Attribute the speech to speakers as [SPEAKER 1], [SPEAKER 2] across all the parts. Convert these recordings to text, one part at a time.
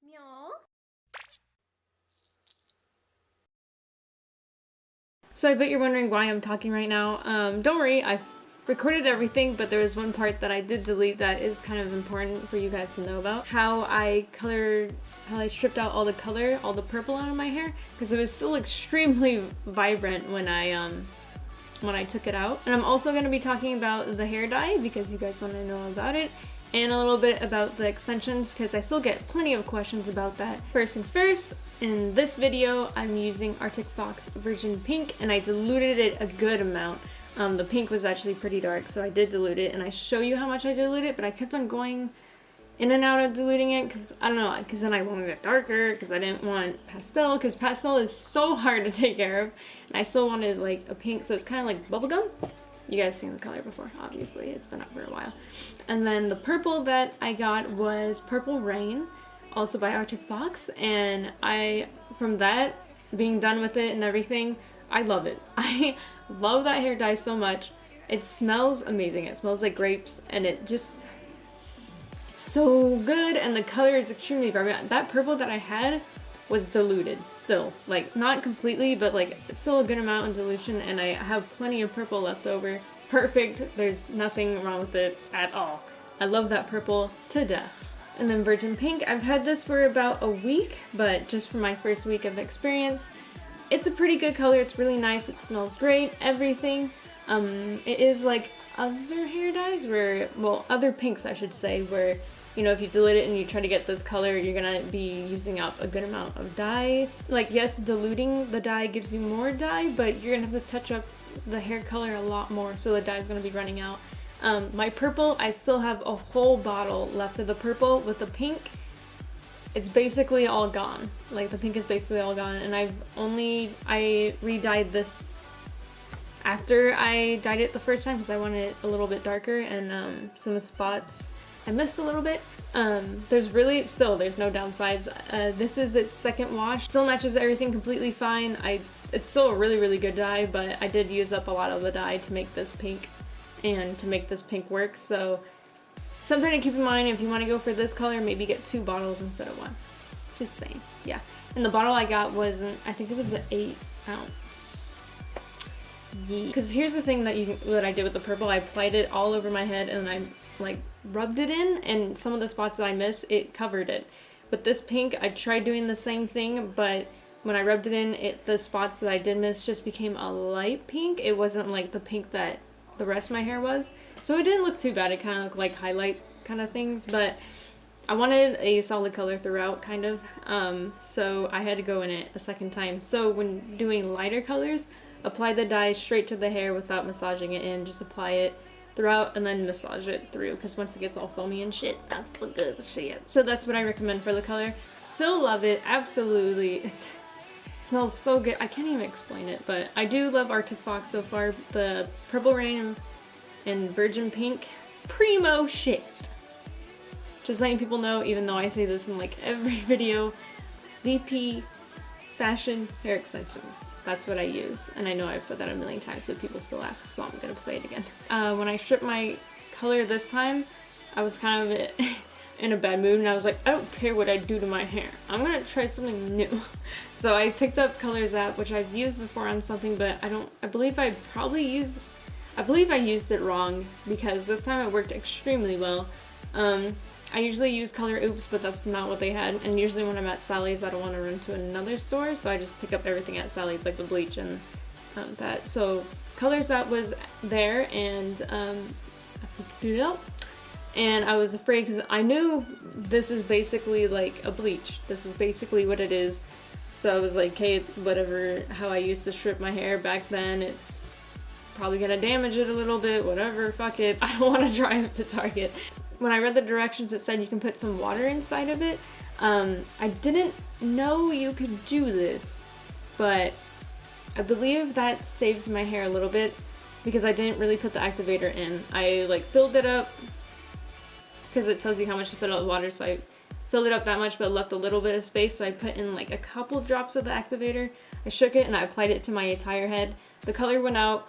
[SPEAKER 1] Meow.
[SPEAKER 2] So I bet you're wondering why I'm talking right now. Don't worry, I've recorded everything, but there was one part that I did delete that is kind of important for you guys to know about. How I stripped out all the color, all the purple out of my hair, because it was still extremely vibrant when I took it out. And I'm also going to be talking about the hair dye because you guys want to know about it, and a little bit about the extensions because I still get plenty of questions about that. First things first, in this video I'm using Arctic Fox Virgin Pink and I diluted it a good amount. The pink was actually pretty dark, so I did dilute it, and I show you how much I dilute it, but I kept on going in and out of diluting it because I don't know, because then I wanted it darker because I didn't want pastel, because pastel is so hard to take care of, and I still wanted like a pink, so it's kind of like bubblegum. You guys seen the color before, obviously, it's been up for a while. And then the purple that I got was Purple Rain, also by Arctic Fox, and from that, being done with it and everything, I love it. I love that hair dye so much. It smells amazing. It smells like grapes, and it just, it's so good, and the color is extremely vibrant. That purple that I had was diluted still, like not completely, but like it's still a good amount in dilution, and I have plenty of purple left over. Perfect, there's nothing wrong with it at all. I love that purple to death. And then Virgin Pink, I've had this for about a week, but just for my first week of experience, it's a pretty good color. It's really nice, it smells great, everything. It is like other hair dyes where, well, other pinks I should say, where, you know, if you dilute it and you try to get this color, you're gonna be using up a good amount of dyes. Like, yes, diluting the dye gives you more dye, but you're gonna have to touch up the hair color a lot more, so the dye is gonna be running out. My purple, I still have a whole bottle left of the purple. With the pink, it's basically all gone. Like, the pink is basically all gone, and I re-dyed this after I dyed it the first time because I wanted it a little bit darker, and some spots I missed a little bit. There's no downsides. This is its second wash. Still matches everything completely fine. It's still a really, really good dye, but I did use up a lot of the dye to make this pink and to make this pink work. So something to keep in mind if you want to go for this color, maybe get 2 bottles instead of 1. Just saying, yeah. And the bottle I got wasn't, I think it was the 8 ounce. Because here's the thing that I did with the purple. I applied it all over my head and I like rubbed it in, and some of the spots that I missed, it covered it. With this pink, I tried doing the same thing, but when I rubbed it in, the spots that I did miss just became a light pink. It wasn't like the pink that the rest of my hair was. So it didn't look too bad. It kind of looked like highlight kind of things, but I wanted a solid color throughout, kind of. So I had to go in it a second time. So when doing lighter colors, apply the dye straight to the hair without massaging it in. Just apply it throughout and then massage it through, because once it gets all foamy and shit, that's the good shit. So that's what I recommend for the color. Still love it, absolutely. It smells so good. I can't even explain it, but I do love Arctic Fox so far. The Purple Rain and Virgin Pink, primo shit. Just letting people know, even though I say this in like every video, VP Fashion Hair Extensions. That's what I use, and I know I've said that a million times, but people still ask, so I'm gonna say it again. When I stripped my color this time, I was kind of in a bad mood, and I was like, I don't care what I do to my hair. I'm gonna try something new. So I picked up Colors app, which I've used before on something, but I believe I used it wrong, because this time it worked extremely well. I usually use Color Oops, but that's not what they had, and usually when I'm at Sally's I don't want to run to another store, so I just pick up everything at Sally's, like the bleach and that. So Colors that was there, and I picked it up, and I was afraid because I knew this is basically like a bleach. This is basically what it is. So I was like, okay, it's whatever, how I used to strip my hair back then. It's probably gonna damage it a little bit, whatever, fuck it. I don't want to drive to Target. When I read the directions, it said you can put some water inside of it. I didn't know you could do this, but I believe that saved my hair a little bit because I didn't really put the activator in. I like filled it up because it tells you how much to fill out with water, so I filled it up that much but left a little bit of space, so I put in like a couple drops of the activator. I shook it and I applied it to my entire head. The color went out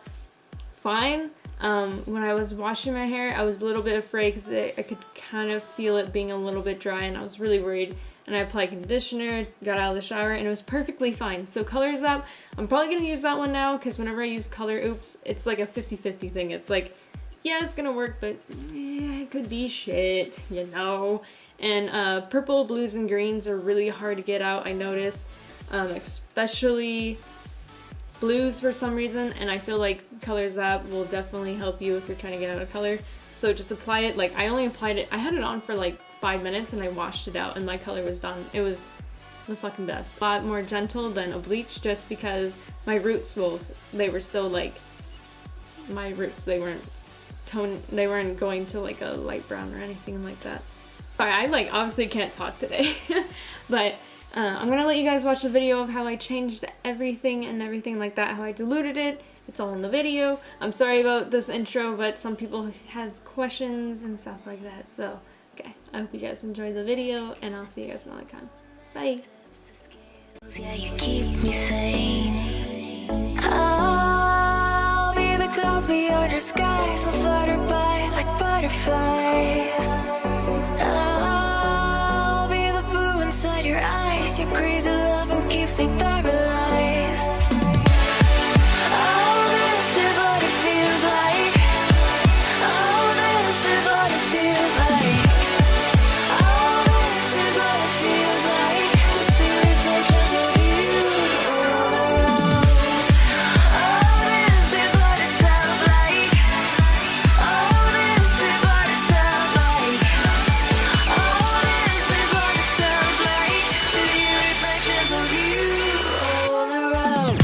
[SPEAKER 2] fine. When I was washing my hair, I was a little bit afraid because I could kind of feel it being a little bit dry, and I was really worried and I applied conditioner, got out of the shower, and it was perfectly fine. So Colors Up, I'm probably gonna use that one now, because whenever I use Color Oops, it's like a 50-50 thing. It's like, yeah, it's gonna work, but it could be shit, you know? And purple, blues, and greens are really hard to get out, I notice, especially blues for some reason, and I feel like Colors Up will definitely help you if you're trying to get out of color. So just apply it, like I only applied it, I had it on for like 5 minutes and I washed it out and my color was done. It was the fucking best. A lot more gentle than a bleach, just because my roots they were still like my roots. They weren't going to like a light brown or anything like that. I like obviously can't talk today, but I'm gonna let you guys watch the video of how I changed everything and everything like that, how I diluted it. It's all in the video. I'm sorry about this intro, but some people had questions and stuff like that. So, okay, I hope you guys enjoyed the video, and I'll see you guys another time. Bye.
[SPEAKER 1] Yeah, you keep me sane. I'll be the clouds beyond your skies. I'll flutter by like butterflies. I'll be the blue inside your eyes. Your crazy loving keeps me paralyzed. Oh, this is what it feels like. Oh, this is what it feels like. Oh, this is what it feels like. To see reflections of you all around. Oh, this is what it sounds like. Oh, this is what it sounds like. Oh, this is what it sounds like. To hear reflections of you all around.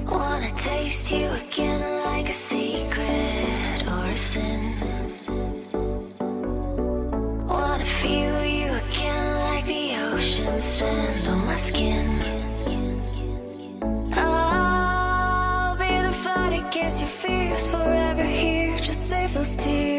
[SPEAKER 1] Wanna taste you again like a secret or a sin. Wanna feel you again like the ocean sand on my skin. I'll be the fight against your fears, forever here, just save those tears.